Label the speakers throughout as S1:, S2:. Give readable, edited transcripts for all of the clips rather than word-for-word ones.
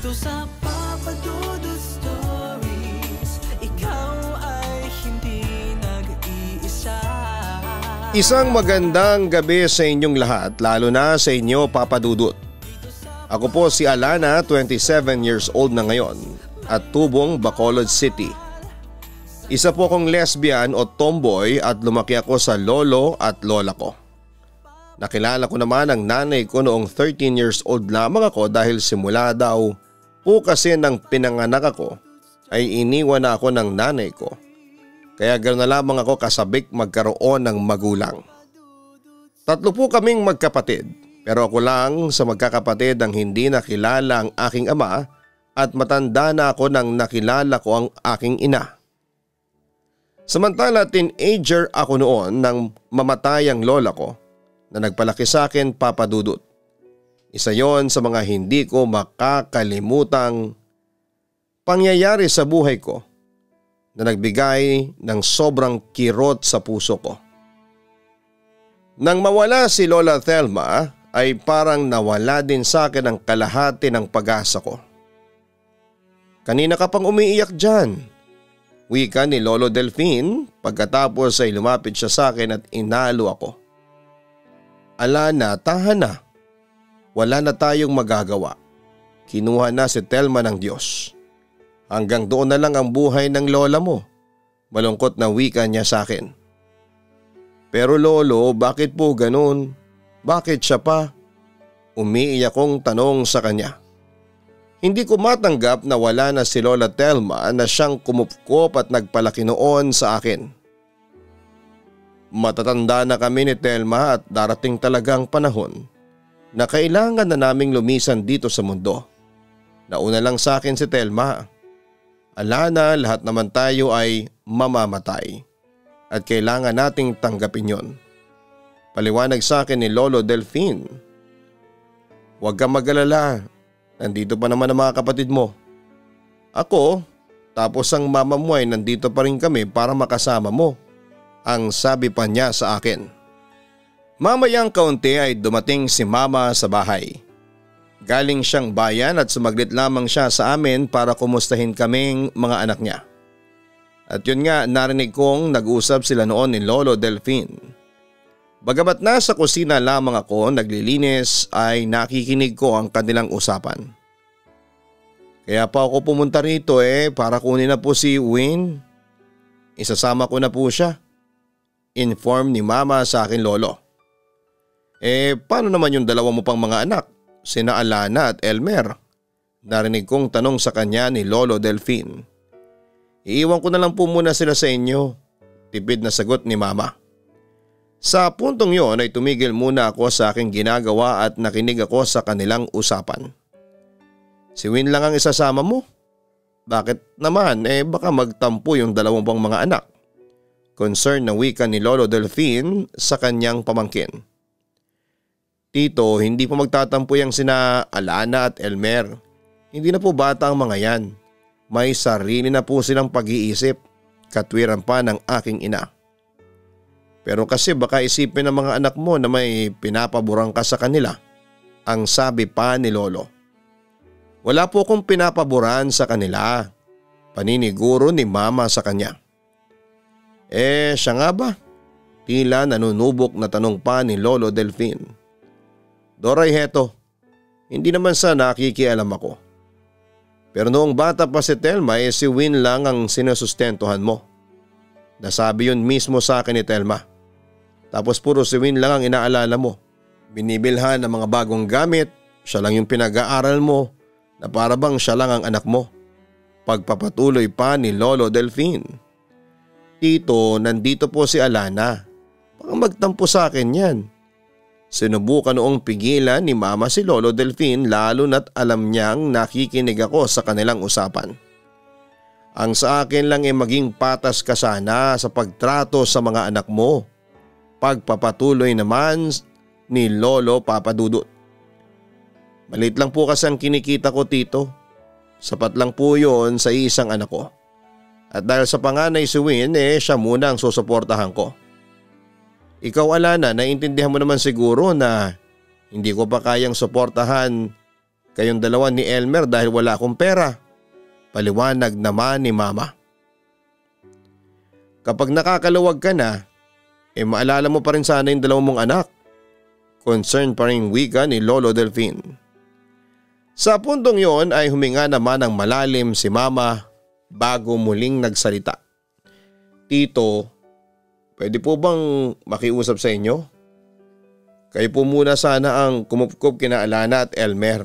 S1: Dito sa Papa Dudut Stories, ikaw ay hindi nag-iisa.
S2: Isang magandang gabi sa inyong lahat, lalo na sa inyo Papa Dudut. Ako po si Alana, 27 years old na ngayon at tubong Bacolod City. Isa po akong lesbian o tomboy at lumaki ako sa lolo at lola ko. Nakilala ko naman ang nanay ko noong 13 years old lamang ako dahil simula daw po kasi nang pinanganak ako ay iniwan na ako ng nanay ko. Kaya ganoon na lamang ako kasabik magkaroon ng magulang. Tatlo po kaming magkapatid pero ako lang sa magkakapatid ang hindi nakilala ang aking ama at matanda na ako nang nakilala ko ang aking ina. Samantala teenager ako noon nang mamatay ang lola ko na nagpalaki sa akin, Papa Dudut. Isa yon sa mga hindi ko makakalimutang pangyayari sa buhay ko na nagbigay ng sobrang kirot sa puso ko. Nang mawala si Lola Thelma ay parang nawala din sa akin ang kalahati ng pag-asa ko. Kanina ka pang umiiyak dyan, wika ni Lolo Delphine pagkatapos ay lumapit siya sa akin at inalo ako. Alana, tahan na. Wala na tayong magagawa. Kinuha na si Thelma ng Diyos. Hanggang doon na lang ang buhay ng lola mo. Malungkot na wika niya sa akin. Pero lolo, bakit po ganun? Bakit siya pa? Umiiyak kong tanong sa kanya. Hindi ko matanggap na wala na si Lola Thelma na siyang kumupkop at nagpalaki noon sa akin. Matatanda na kami ni Thelma at darating talagang panahon na kailangan na naming lumisan dito sa mundo. Nauna lang sa akin si Thelma. Alana, lahat naman tayo ay mamamatay at kailangan nating tanggapin yon. Paliwanag sa akin ni Lolo Delphine. Huwag kang mag-alala. Nandito pa naman ang mga kapatid mo. Ako, tapos ang mama mo ay nandito pa rin kami para makasama mo. Ang sabi pa niya sa akin. Mamayang kaunti ay dumating si mama sa bahay. Galing siyang bayan at sumaglit lamang siya sa amin para kumustahin kaming mga anak niya. At yun nga, narinig kong nag-usap sila noon ni Lolo Delphine. Bagamat nasa kusina lamang ako naglilinis ay nakikinig ko ang kanilang usapan. Kaya pa ako pumunta rito para kunin na po si Win. Isasama ko na po siya. Inform ni mama sa akin lolo. Paano naman yung dalawa mo pang mga anak? Sina Alana at Elmer. Narinig kong tanong sa kanya ni Lolo Delphine. Iiwan ko na lang po muna sila sa inyo. Tipid na sagot ni mama. Sa puntong yon ay tumigil muna ako sa aking ginagawa at nakinig ako sa kanilang usapan. Si Win lang ang isasama mo? Bakit naman baka magtampo yung dalawang pang mga anak? Concern na wika ni Lolo Delphine sa kanyang pamangkin. Tito, hindi po magtatampo yung sina Alana at Elmer. Hindi na po bata ang mga yan. May sarili na po silang pag-iisip. Katwiran pa ng aking ina. Pero kasi baka isipin ng mga anak mo na may pinapaboran ka sa kanila, ang sabi pa ni Lolo. Wala po akong pinapaboran sa kanila, paniniguro ni mama sa kanya. Siya nga ba? Tila nanunubok na tanong pa ni Lolo Delphine. Doray heto, hindi naman sa nakikialam ako. Pero noong bata pa si Thelma si Win lang ang sinusustentuhan mo. Nasabi yun mismo sa akin ni Thelma. Tapos puro si Win lang ang inaalala mo. Binibilhan ng mga bagong gamit, siya lang yung pinag-aaral mo na para bang siya lang ang anak mo. Pagpapatuloy pa ni Lolo Delphine. Tito, nandito po si Alana. Baka magtampo sa akin yan. Sinubukan noong pigilan ni mama si Lolo Delphine lalo na't alam niyang nakikinig ako sa kanilang usapan. Ang sa akin lang maging patas ka sana sa pagtrato sa mga anak mo. Pagpapatuloy naman ni Lolo Papa Dudut. Malit lang po kasi ang kinikita ko, Tito. Sapat lang po yun sa isang anak ko. At dahil sa panganay si Win, siya muna ang susuportahan ko. Ikaw, Alana, naiintindihan mo naman siguro na hindi ko pa kayang suportahan kayong dalawa ni Elmer dahil wala akong pera. Paliwanag naman ni Mama. Kapag nakakaluwag ka na, maalala mo pa rin sana yung dalawang mong anak. Concern pa rin wika ni Lolo Delfin. Sa puntong yon ay huminga naman ng malalim si Mama bago muling nagsalita. Tito, pwede po bang makiusap sa inyo? Kayo po muna sana ang kumupkup kina Alana at Elmer.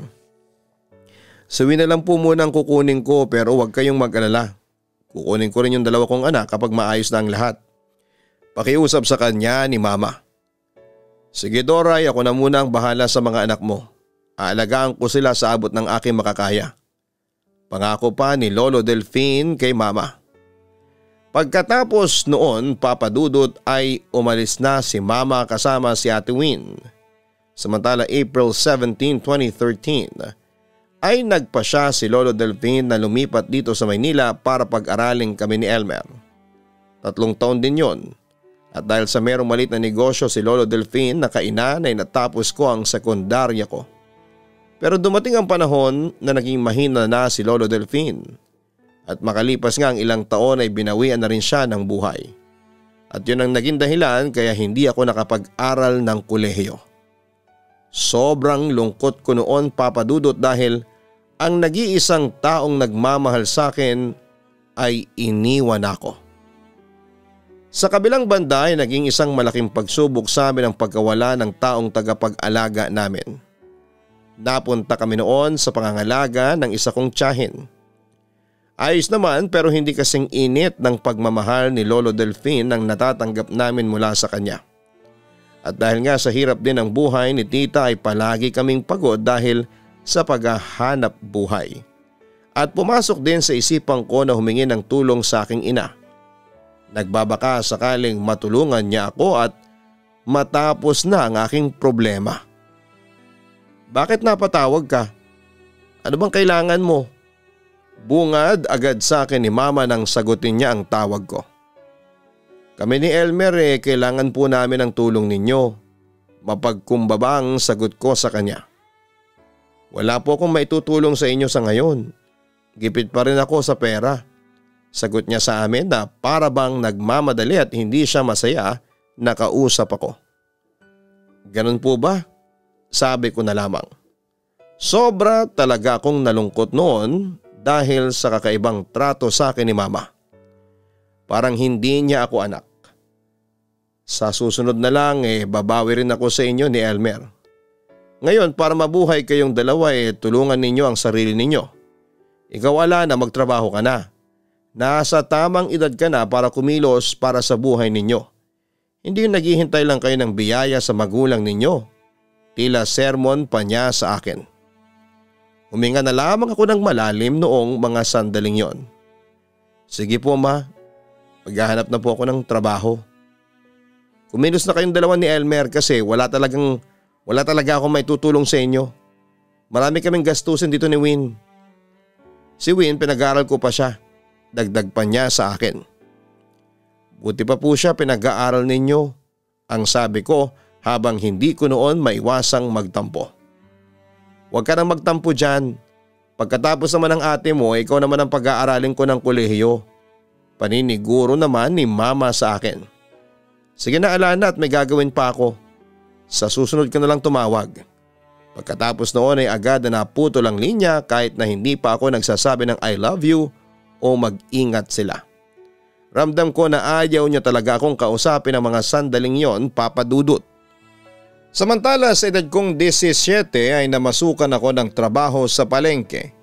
S2: Sawi na lang po muna ang kukunin ko pero huwag kayong mag-alala. Kukunin ko rin yung dalawa kong anak kapag maayos na ang lahat. Pakiusap sa kanya ni Mama. Sige Doray, ako na muna ang bahala sa mga anak mo. Aalagaan ko sila sa abot ng aking makakaya. Pangako pa ni Lolo Delfin kay Mama. Pagkatapos noon, Papa Dudut ay umalis na si Mama kasama si Ate Win. Samantala April 17, 2013 ay nagpasya si Lolo Delfin na lumipat dito sa Maynila para pag-araling kami ni Elmer. 3 taon din yon. At dahil sa merong malit na negosyo si Lolo Delfin na kainan ay natapos ko ang sekundarya ko. Pero dumating ang panahon na naging mahina na si Lolo Delfin. At makalipas nga ang ilang taon ay binawian na rin siya ng buhay. At yun ang naging dahilan kaya hindi ako nakapag-aral ng kolehiyo. Sobrang lungkot ko noon Papa Dudut dahil ang nag-iisang taong nagmamahal sa akin ay iniwan ako. Sa kabilang banda ay naging isang malaking pagsubok sa amin ang pagkawala ng taong tagapag-alaga namin. Napunta kami noon sa pangangalaga ng isa kong tiyahin. Ayos naman pero hindi kasing init ng pagmamahal ni Lolo Delfin ang natatanggap namin mula sa kanya. At dahil nga sa hirap din ng buhay ni Tita ay palagi kaming pagod dahil sa paghahanap buhay. At pumasok din sa isipan ko na humingi ng tulong sa aking ina. Nagbabaka sakaling matulungan niya ako at matapos na ang aking problema. Bakit napatawag ka? Ano bang kailangan mo? Bungad agad sa akin ni Mama nang sagutin niya ang tawag ko. Kami ni Elmer kailangan po namin ang tulong ninyo. Mapagkumbaba ang sagot ko sa kanya. Wala po akong maitutulong sa inyo sa ngayon. Gipit pa rin ako sa pera. Sagot niya sa amin na para bang nagmamadali at hindi siya masaya na kausap ako. Ganun po ba? Sabi ko na lamang. Sobra talaga akong nalungkot noon dahil sa kakaibang trato sa akin ni Mama. Parang hindi niya ako anak. Sa susunod na lang babawi rin ako sa inyo ni Elmer. Ngayon para mabuhay kayong dalawa tulungan ninyo ang sarili ninyo. Ikaw Alana magtrabaho ka na. Nasa tamang edad ka na para kumilos para sa buhay ninyo. Hindi yung naghihintay lang kayo ng biyaya sa magulang ninyo. Tila sermon pa niya sa akin. Huminga na lamang ako ng malalim noong mga sandaling yon. Sige po Ma, maghahanap na po ako ng trabaho. Kumilos na kayong dalawa ni Elmer kasi wala talaga akong maitutulong sa inyo. Marami kaming gastusin dito ni Win. Si Win pinag-aaral ko pa siya. Dagdag pa niya sa akin. Buti pa po siya pinag-aaral ninyo. Ang sabi ko habang hindi ko noon maiwasang magtampo. Huwag ka nang magtampo dyan. Pagkatapos naman ng ate mo, ikaw naman ang pag-aaralin ko ng kolehiyo. Paniniguro naman ni Mama sa akin. Sige na Alana at may gagawin pa ako. Sa susunod ka na lang tumawag. Pagkatapos noon ay agad na naputol ang linya kahit na hindi pa ako nagsasabi ng I love you o mag-ingat sila. Ramdam ko na ayaw niya talaga akong kausapin ng mga sandaling yon, Papa Dudut. Samantala sa edad kong 17 ay namasukan ako ng trabaho sa palengke.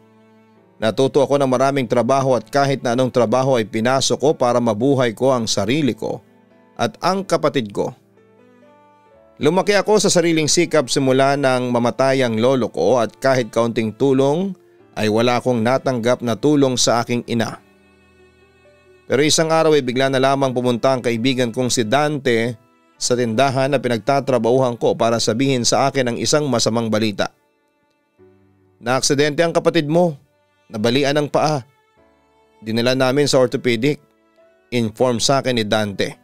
S2: Natuto ako ng maraming trabaho at kahit na anong trabaho ay pinasok ko para mabuhay ko ang sarili ko at ang kapatid ko. Lumaki ako sa sariling sikap simula nang mamatay ang lolo ko at kahit kaunting tulong ay wala akong natanggap na tulong sa aking ina. Pero isang araw ay bigla na lamang pumunta ang kaibigan kong si Dante sa tindahan na pinagtatrabahuhan ko para sabihin sa akin ang isang masamang balita. Naaksidente ang kapatid mo, nabalian ng paa. Dinala namin sa orthopedic, inform sa akin ni Dante.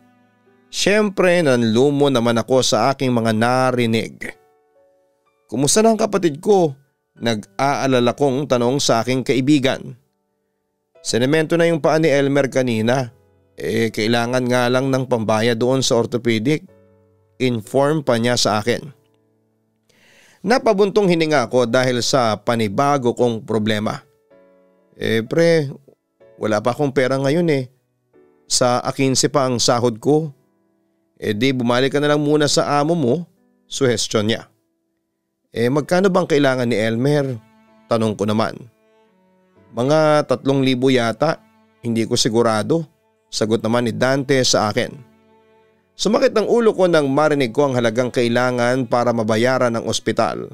S2: Siyempre nanlumo naman ako sa aking mga narinig. Kumusta na ang kapatid ko? Nag-aalala kong tanong sa aking kaibigan. Senemento na yung paa ni Elmer kanina. Kailangan nga lang ng pambaya doon sa orthopedic. Inform pa niya sa akin. Napabuntong hininga ako dahil sa panibago kong problema. Pre, wala pa akong pera ngayon Sa 15 pa ang sahod ko. Di bumalik ka na lang muna sa amo mo, suhestyon niya. Magkano bang kailangan ni Elmer? Tanong ko naman. Mga 3,000 yata, hindi ko sigurado. Sagot naman ni Dante sa akin. Sumakit ang ulo ko nang marinig ko ang halagang kailangan para mabayaran ang ospital.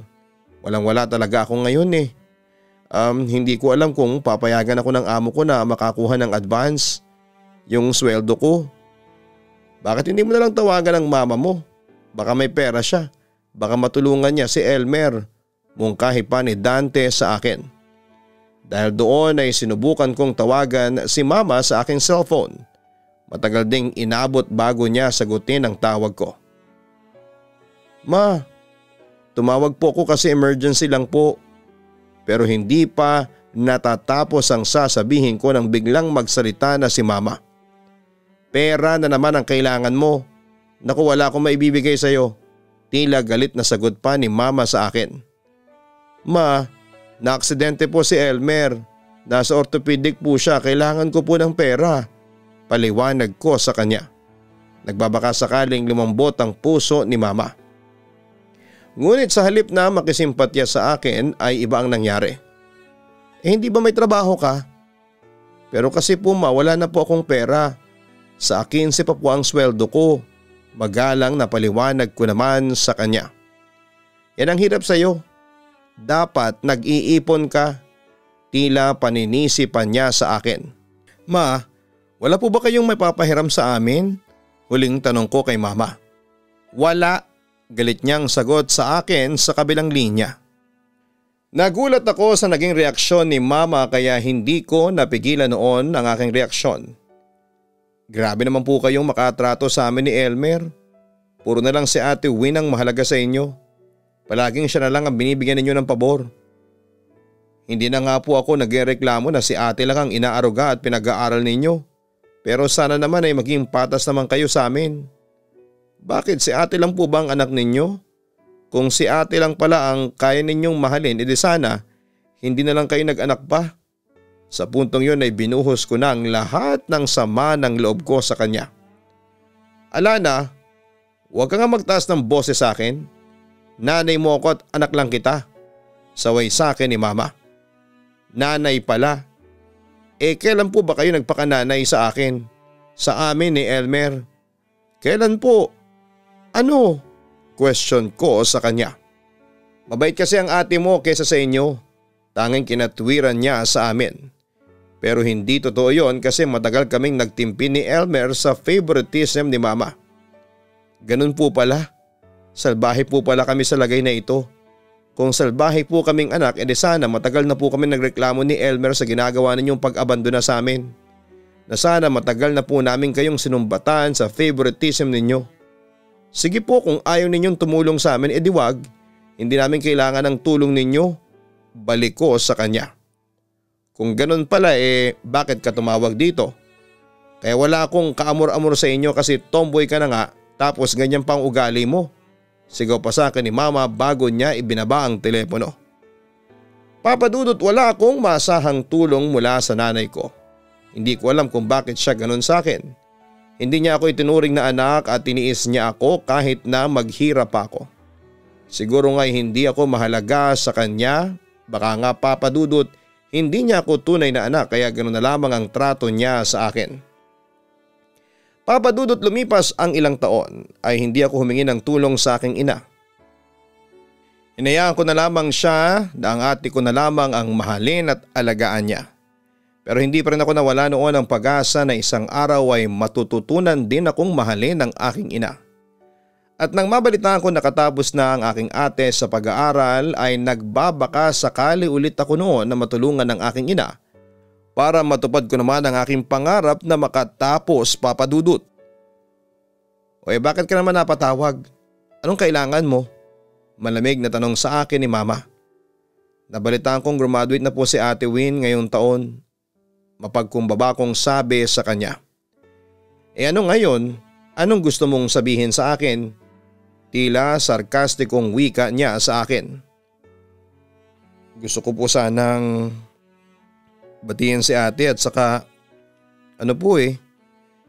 S2: Walang-wala talaga ako ngayon Hindi ko alam kung papayagan ako ng amo ko na makakuha ng advance, yung sweldo ko. Bakit hindi mo na lang tawagan ang mama mo? Baka may pera siya. Baka matulungan niya si Elmer. Mungkahi pa ni Dante sa akin. Dahil doon ay sinubukan kong tawagan si mama sa aking cellphone. Matagal ding inabot bago niya sagutin ang tawag ko. Ma, tumawag po ko kasi emergency lang po. Pero hindi pa natatapos ang sasabihin ko nang biglang magsalita na si mama. Pera na naman ang kailangan mo. Naku, wala akong maibibigay sa'yo. Tila galit na sagot pa ni mama sa akin. Ma, naaksidente po si Elmer. Nasa orthopedic po siya, kailangan ko po ng pera. Paliwanag ko sa kanya. Nagbabaka sakaling lumambot ang puso ni mama. Ngunit sa halip na makisimpatya sa akin ay iba ang nangyari. Hindi ba may trabaho ka? Pero kasi po wala na po akong pera. Sa 15 pa po ang sweldo ko. Magalang na paliwanag ko naman sa kanya. Yan ang hirap sa'yo. Dapat nag-iipon ka. Tila paninisipan niya sa akin. Ma, wala po ba kayong may papahiram sa amin? Huling tanong ko kay mama. Wala. Galit niyang sagot sa akin sa kabilang linya. Nagulat ako sa naging reaksyon ni mama kaya hindi ko napigilan noon ang aking reaksyon. Grabe naman po kayong makatrato sa amin ni Elmer. Puro na lang si Ate Win ang mahalaga sa inyo. Palaging siya na lang ang binibigyan ninyo ng pabor. Hindi na nga po ako nagreklamo na si ate lang ang inaaruga at pinag-aaral ninyo. Pero sana naman ay maging patas naman kayo sa amin. Bakit si ate lang po ba ang anak ninyo? Kung si ate lang pala ang kaya ninyong mahalin, edi sana hindi na lang kayo nag-anak pa. Sa puntong yun ay binuhos ko na ang lahat ng sama ng loob ko sa kanya. Alana, huwag ka nga magtaas ng boses sa akin. Nanay mo ako at anak lang kita. Saway sa akin ni mama. Nanay pala. Kailan po ba kayo nagpakananay sa akin? Sa amin ni Elmer. Kailan po? Ano? Question ko sa kanya. Mabait kasi ang ate mo kaysa sa inyo. Tanging kinatwiran niya sa amin. Pero hindi totoo yon kasi matagal kaming nagtimpi ni Elmer sa favoritism ni mama. Ganun po pala. Salbahe po pala kami sa lagay na ito. Kung salbahe po kaming anak, edi sana matagal na po kami nagreklamo ni Elmer sa ginagawa ninyong pag-abandona sa amin. Na sana matagal na po namin kayong sinumbatan sa favoritism ninyo. Sige po, kung ayaw ninyong tumulong sa amin, edi wag. Hindi namin kailangan ng tulong ninyo. Balik ko sa kanya. Kung ganun pala bakit ka tumawag dito? Kaya wala akong kaamor-amor sa inyo kasi tomboy ka na nga tapos ganyan pang ugali mo. Sigaw pa sa akin ni mama bago niya ibinaba ang telepono. Papa Dudut, wala akong masahang tulong mula sa nanay ko. Hindi ko alam kung bakit siya ganun sa akin. Hindi niya ako itinuring na anak at tiniis niya ako kahit na maghirap ako. Siguro nga'y hindi ako mahalaga sa kanya. Baka nga Papa Dudut, hindi niya ako tunay na anak kaya ganoon na lamang ang trato niya sa akin. Papa Dudut, lumipas ang ilang taon ay hindi ako humingi ng tulong sa aking ina. Hinayaan ko na lamang siya na ang ate ko na lamang ang mahalin at alagaan niya. Pero hindi pa rin ako nawala noon ang pag-asa na isang araw ay matututunan din akong mahalin ng aking ina. At nang mabalitaan ko nakatapos na ang aking ate sa pag-aaral ay nagbabaka sakali ulit ako noon na matulungan ng aking ina para matupad ko naman ang aking pangarap na makatapos, Papa Dudut. Bakit ka naman napatawag? Anong kailangan mo? Malamig na tanong sa akin ni mama. Nabalitaan kong graduate na po si Ate Win ngayong taon. Mapagkumbaba kong sabi sa kanya. Ano ngayon? Anong gusto mong sabihin sa akin? Tila sarkastikong wika niya sa akin. Gusto ko po sanang batiin si ate at saka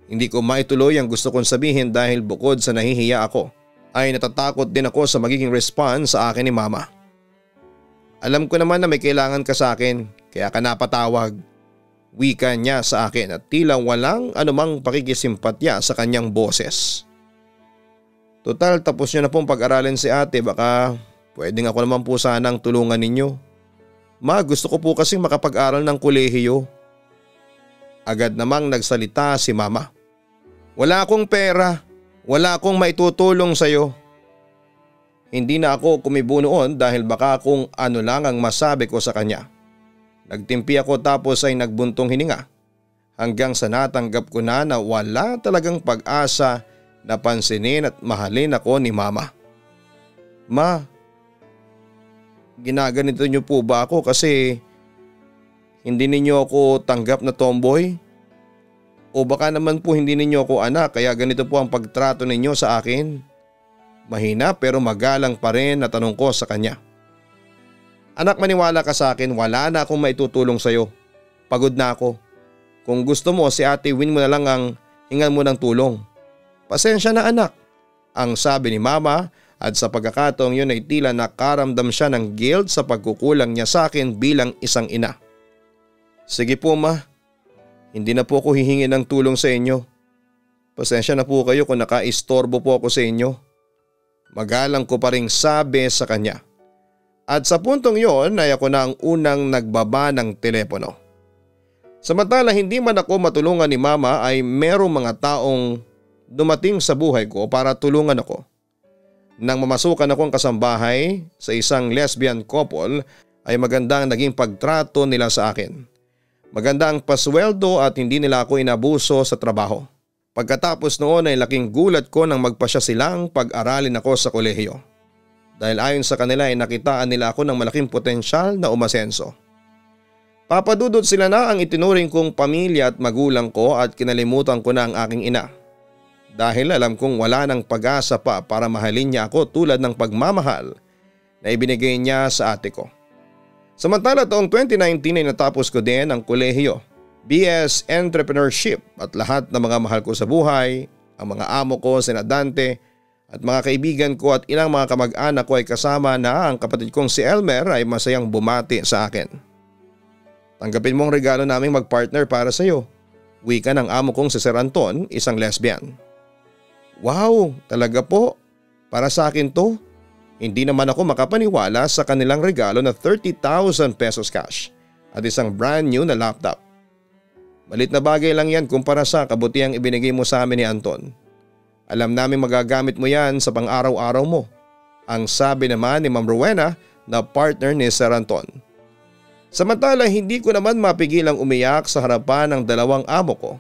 S2: hindi ko maituloy ang gusto kong sabihin dahil bukod sa nahihiya ako ay natatakot din ako sa magiging response sa akin ni mama. Alam ko naman na may kailangan ka sa akin kaya ka napatawag. Wika niya sa akin at tila walang anumang pakikisimpatya sa kanyang boses. Total tapos niyo na pong pag-aralin si ate, baka pwedeng ako naman po sanang tulungan ninyo. Ma, gusto ko po kasing makapag-aral ng kolehiyo. Agad namang nagsalita si mama. Wala akong pera, wala akong maitutulong sa'yo. Hindi na ako kumibo noon dahil baka kung ano lang ang masabi ko sa kanya. Nagtimpi ako tapos ay nagbuntong hininga hanggang sa natanggap ko na wala talagang pag-asa na pansinin at mahalin ako ni mama. Ma, ginaganito niyo po ba ako kasi hindi ninyo ako tanggap na tomboy? O baka naman po hindi ninyo ako anak kaya ganito po ang pagtrato ninyo sa akin? Mahina pero magalang pa rin na tanong ko sa kanya. Anak, maniwala ka sa akin, wala na akong maitutulong sa'yo. Pagod na ako. Kung gusto mo si Ate Win mo na lang ang hingan mo ng tulong. Pasensya na anak, ang sabi ni mama at sa pagkakataong yun ay tila nakaramdam siya ng guilt sa pagkukulang niya sa akin bilang isang ina. Sige po ma, hindi na po ako hihingi ng tulong sa inyo. Pasensya na po kayo kung nakaistorbo po ako sa inyo. Magalang ko pa ring sabi sa kanya. At sa puntong yon ay ako na ang unang nagbaba ng telepono. Samantala hindi man ako matulungan ni mama ay merong mga taong dumating sa buhay ko para tulungan ako. Nang mamasukan akong kasambahay sa isang lesbian couple ay magandang naging pagtrato nila sa akin. Maganda ang pasweldo at hindi nila ako inabuso sa trabaho. Pagkatapos noon ay laking gulat ko nang magpasya silang pag-aralin ako sa kolehiyo. Dahil ayon sa kanila ay nakitaan nila ako ng malaking potensyal na umasenso. Papadudot sila na ang itinuring kong pamilya at magulang ko at kinalimutan ko na ang aking ina. Dahil alam kong wala nang pag-asa pa para mahalin niya ako tulad ng pagmamahal na ibinigay niya sa ate ko. Samantala taong 2019 ay natapos ko din ang kolehiyo, BS Entrepreneurship at lahat ng mga mahal ko sa buhay, ang mga amo ko, sina Dante at mga kaibigan ko at ilang mga kamag-anak ko ay kasama na ang kapatid kong si Elmer ay masayang bumati sa akin. Tanggapin mo ang regalo naming magpartner para sa iyo. Wika ng amo kong si Sir Anton, isang lesbian. Wow, talaga po? Para sa akin to? Hindi naman ako makapaniwala sa kanilang regalo na 30,000 pesos cash at isang brand new na laptop. Malit na bagay lang yan kumpara sa kabutihang ibinigay mo sa amin ni Anton. Alam namin magagamit mo yan sa pang-araw-araw mo. Ang sabi naman ni Ma'am Rowena na partner ni Sir Anton. Samantala hindi ko naman mapigilang umiyak sa harapan ng dalawang amo ko.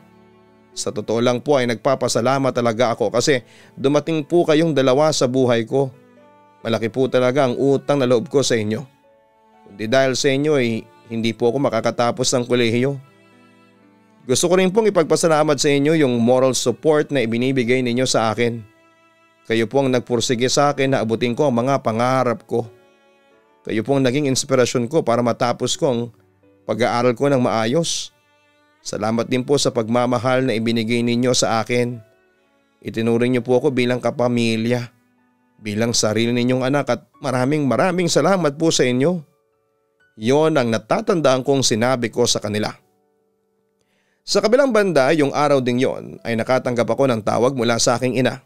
S2: Sa totoo lang po ay nagpapasalamat talaga ako kasi dumating po kayong dalawa sa buhay ko. Malaki po talaga ang utang na loob ko sa inyo. Kundi dahil sa inyo ay hindi po ako makakatapos ng kolehiyo. Gusto ko rin pong ipagpasalamat sa inyo yung moral support na ibinibigay ninyo sa akin. Kayo po ang nagpursige sa akin na abutin ko ang mga pangarap ko. Kayo po ang naging inspirasyon ko para matapos ko ang pag-aaral ko ng maayos. Salamat din po sa pagmamahal na ibinigay ninyo sa akin. Itinuring niyo po ako bilang kapamilya, bilang sarili ninyong anak at maraming salamat po sa inyo. Yon ang natatandaan kong sinabi ko sa kanila. Sa kabilang banda, yung araw ding yon ay nakatanggap ako ng tawag mula sa aking ina.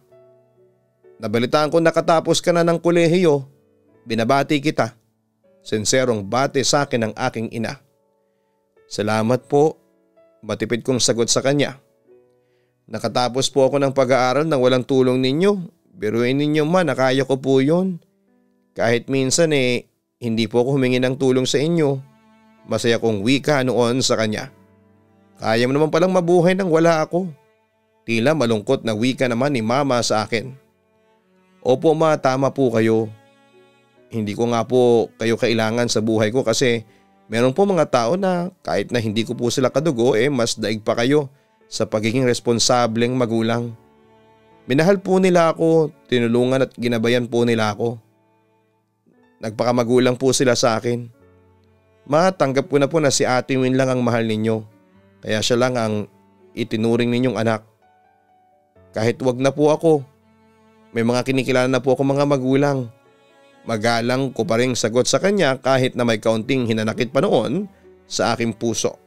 S2: Nabalitaan ko nakatapos ka na ng kolehiyo. Binabati kita. Sinserong bati sa akin ng aking ina. Salamat po. Matipid kong sagot sa kanya. Nakatapos po ako ng pag-aaral nang walang tulong ninyo. Biruin ninyo man na kaya ko po yun. Kahit minsan hindi po ako humingi ng tulong sa inyo. Masaya kong wika noon sa kanya. Kaya mo naman palang mabuhay nang wala ako. Tila malungkot na wika naman ni mama sa akin. Opo ma, tama po kayo. hindi ko nga po kayo kailangan sa buhay ko kasi meron po mga tao na kahit na hindi ko po sila kadugo mas daig pa kayo sa pagiging responsableng magulang. Minahal po nila ako, tinulungan at ginabayan po nila ako. Nagpakamagulang po sila sa akin. Tanggap ko na po na si Ate Win lang ang mahal ninyo. Kaya siya lang ang itinuring ninyong anak. Kahit wag na po ako, may mga kinikilala na po ako mga magulang. Magalang ko pa rin sagot sa kanya kahit na may kaunting hinanakit pa noon sa aking puso.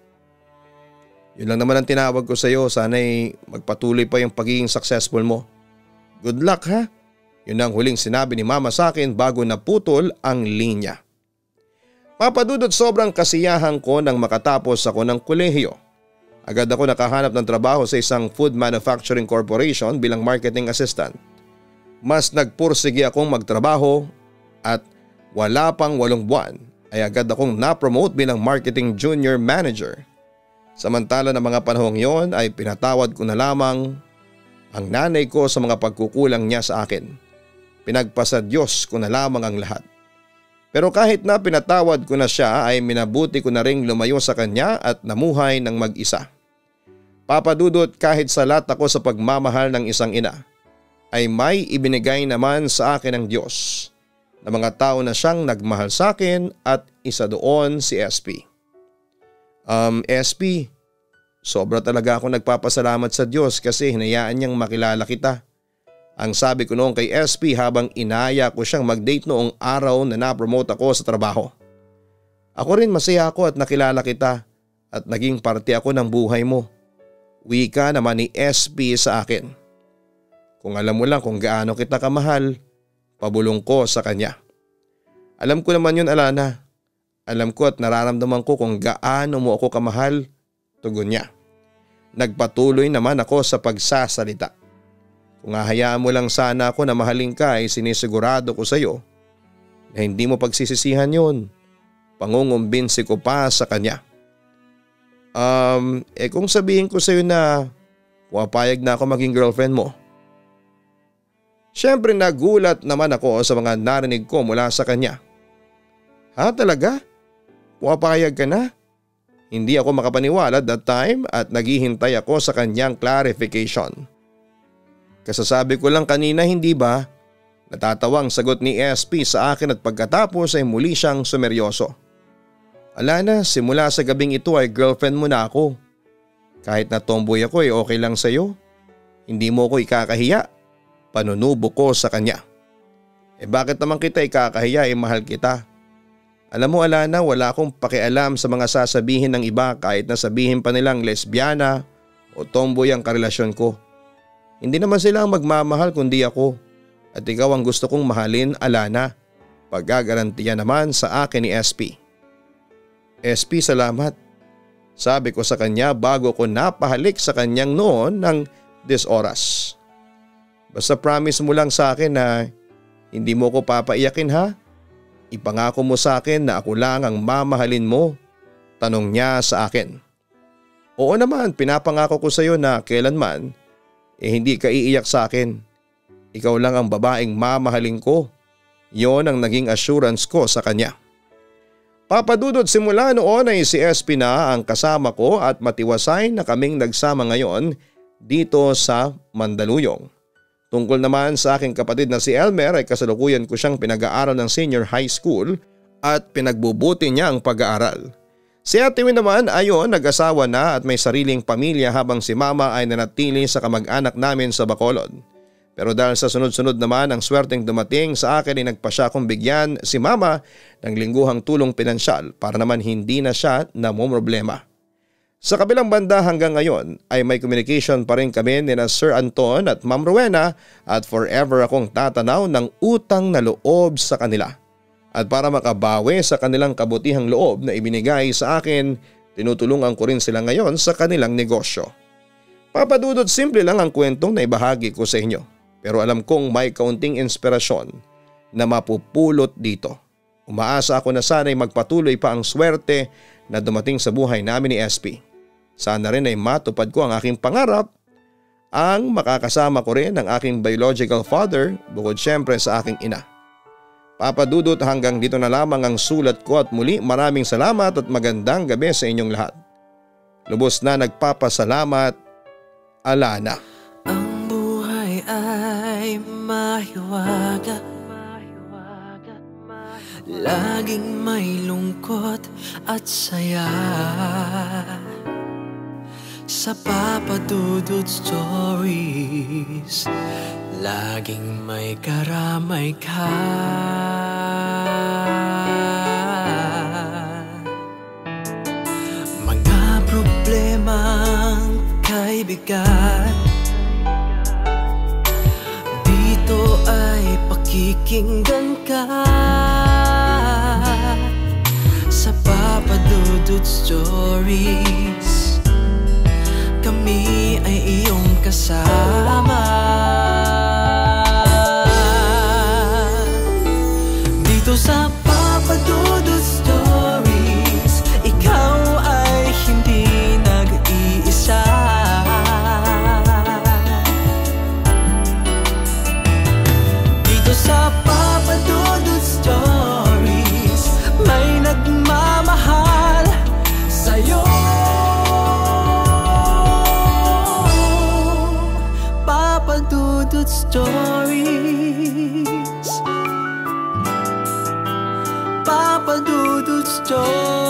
S2: Yun lang naman ang tinawag ko sa iyo, sana'y magpatuloy pa yung pagiging successful mo. Good luck ha? Yun ang huling sinabi ni Mama sa akin bago naputol ang linya. Papadudot, sobrang kasiyahan ko nang makatapos ako ng kolehiyo. Agad ako nakahanap ng trabaho sa isang food manufacturing corporation bilang marketing assistant. Mas nagpursige akong magtrabaho at wala pang 8 buwan ay agad akong na-promote bilang marketing junior manager. Samantala ng mga panahong yon ay pinatawad ko na lamang ang nanay ko sa mga pagkukulang niya sa akin. Pinagpasa Diyos ko na lamang ang lahat. Pero kahit na pinatawad ko na siya ay minabuti ko na ring lumayo sa kanya at namuhay ng mag-isa. Papadudot, kahit salat ako sa pagmamahal ng isang ina, ay may ibinigay naman sa akin ng Diyos na mga tao na siyang nagmahal sa akin at isa doon si SP. SP, sobra talaga ako nagpapasalamat sa Diyos kasi hinayaan niyang makilala kita. Ang sabi ko noon kay SP habang inaya ko siyang mag-date noong araw na na-promote ako sa trabaho. Ako rin masaya ako at nakilala kita at naging parte ako ng buhay mo. Wika naman ni SP sa akin. Kung alam mo lang kung gaano kita kamahal, pabulong ko sa kanya. Alam ko naman yun, Alana. Alam ko at nararamdaman ko kung gaano mo ako kamahal, tugon niya. Nagpatuloy naman ako sa pagsasalita. Kung hahayaan mo lang sana ako na mahalin ka ay sinisigurado ko sa iyo na hindi mo pagsisisihan yun. Pangungumbinsi ko pa sa kanya. Kung sabihin ko sa iyo na pumapayag na ako maging girlfriend mo. Siyempre nagulat naman ako sa mga narinig ko mula sa kanya. Ha, talaga? Pumapayag ka na? Hindi ako makapaniwala that time at naghihintay ako sa kanyang clarification. Kasasabi ko lang kanina, hindi ba? Natatawang sagot ni SP sa akin at pagkatapos ay muli siyang sumeryoso. Alana, simula sa gabing ito ay girlfriend mo na ako. Kahit na tomboy ako ay okay lang sa'yo. Hindi mo ako ikakahiya. Panunubo ko sa kanya. Bakit naman kita ikakahiya, mahal kita. Alam mo Alana, wala akong pakialam sa mga sasabihin ng iba kahit na sabihin pa nilang lesbiana o tomboy ang karelasyon ko. Hindi naman sila ang magmamahal kundi ako at ikaw ang gusto kong mahalin, Alana. Pagagarantiya naman sa akin ni SP. SP, salamat. Sabi ko sa kanya bago ko napahalik sa kanyang noon ng 10 oras. Basta promise mo lang sa akin na hindi mo ko papaiyakin ha? Ipangako mo sa akin na ako lang ang mamahalin mo, tanong niya sa akin. Oo naman, pinapangako ko sa iyo na kailanman hindi ka iiyak sa akin. Ikaw lang ang babaeng mamahalin ko. Yon ang naging assurance ko sa kanya. Papadudot, simula noon ay si SP na ang kasama ko at matiwasay na kaming nagsama ngayon dito sa Mandaluyong. Tungkol naman sa aking kapatid na si Elmer ay kasalukuyan ko siyang pinag-aaral ng senior high school at pinagbubuti niya ang pag-aaral. Si Ate Win naman ayon nag-asawa na at may sariling pamilya habang si Mama ay nanatili sa kamag-anak namin sa Bacolod. Pero dahil sa sunod-sunod naman ang swerteng dumating sa akin ay nagpasya kong bigyan si Mama ng lingguhang tulong pinansyal para naman hindi na siya namumroblema. Sa kabilang banda hanggang ngayon ay may communication pa rin kami ni na Sir Anton at Ma'am Rowena at forever akong tatanaw ng utang na loob sa kanila. At para makabawi sa kanilang kabutihang loob na ibinigay sa akin, tinutulungan ko rin sila ngayon sa kanilang negosyo. Papadudot, simple lang ang kwentong na ibahagi ko sa inyo. Pero alam kong may kaunting inspirasyon na mapupulot dito. Umaasa ako na sana'y magpatuloy pa ang swerte na dumating sa buhay namin ni SP. Sana rin ay matupad ko ang aking pangarap, ang makakasama ko rin ang aking biological father bukod syempre sa aking ina. Papa Dudut, hanggang dito na lamang ang sulat ko at muli maraming salamat at magandang gabi sa inyong lahat. Lubos na nagpapasalamat, Alana.
S1: Ang buhay ay mahiwaga, laging may lungkot at saya. Sa Papa Dudut Stories, laging may karamay ka. Mga problemang kay bigat, dito ay pakikinggan ka. Sa Papa Dudut Stories, kami ay iyong kasama. Dito sa Papa Dudut Stories, ikaw ay hindi nag-iisa. Dito sa Papa Dudut Stories, may nagmamahal sa'yo. Papa Dudut Stories, Papa Dudut Stories.